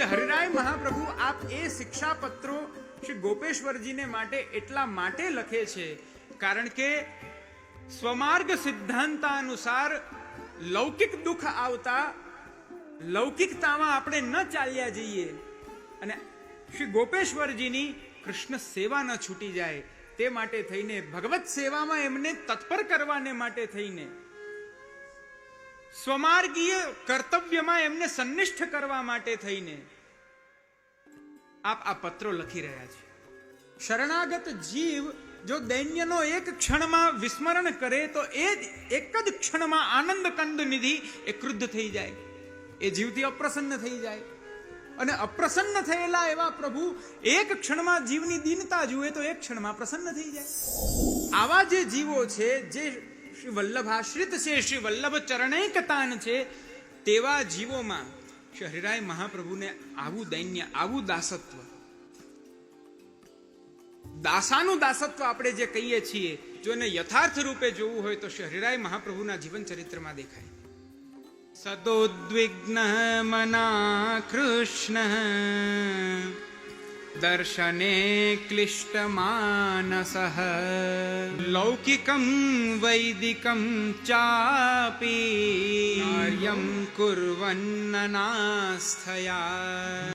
શ્રી હરિરાય મહાપ્રભુ આપ એ શિક્ષાપત્રો શ્રી ગોપેશ્વરજીને માટે એટલા માટે લખે છે કારણ કે સ્વમાર્ગ સિદ્ધાંતાનુસાર લૌકિક દુઃખ આવતા લૌકિકતામાં આપણે ન ચાલ્યા જઈએ અને શ્રી ગોપેશ્વરજીની કૃષ્ણ સેવા ન છૂટી જાય તે માટે થઈને, ભગવત સેવામાં એમને તત્પર કરવાને માટે થઈને, સ્વમાર્ગીય કર્તવ્યમાં એમને સંનિષ્ઠ કરવા માટે થઈને આપ આ પત્રો લખી રહ્યા છે. શરણાગત જીવ જો દૈન્યનો એક ક્ષણમાં વિસ્મરણ કરે તો એ એક જ ક્ષણમાં આનંદ કંદ નિધિ એ ક્રુદ્ધ થઈ જાય, એ જીવથી અપ્રસન્ન થઈ જાય. અને અપ્રસન્ન થયેલા એવા પ્રભુ એક ક્ષણમાં જીવની દીનતા જુએ તો એક ક્ષણમાં પ્રસન્ન થઈ જાય. આવા જે જીવો છે, જે શ્રી વલ્લભાશ્રિત છે, શ્રી વલ્લભ ચરણૈકતાન છે, તેવા જીવોમાં શ્રી હરિરાય મહાપ્રભુને આવું દૈન્ય, આવું દાસત્વ, દાસાનું દાસત્વ આપણે જે કહીએ છીએ, જો એને યથાર્થ રૂપે જોવું હોય તો શ્રી હરિરાય મહાપ્રભુના જીવન ચરિત્રમાં દેખાય. સદોદ્વિગ્ન મના કૃષ્ણ દર્શને ક્લિષ્ટ માનસઃ લૌકિકં વૈદિકં ચાપી કાર્યં કુર્વન્ન નાસ્થયા.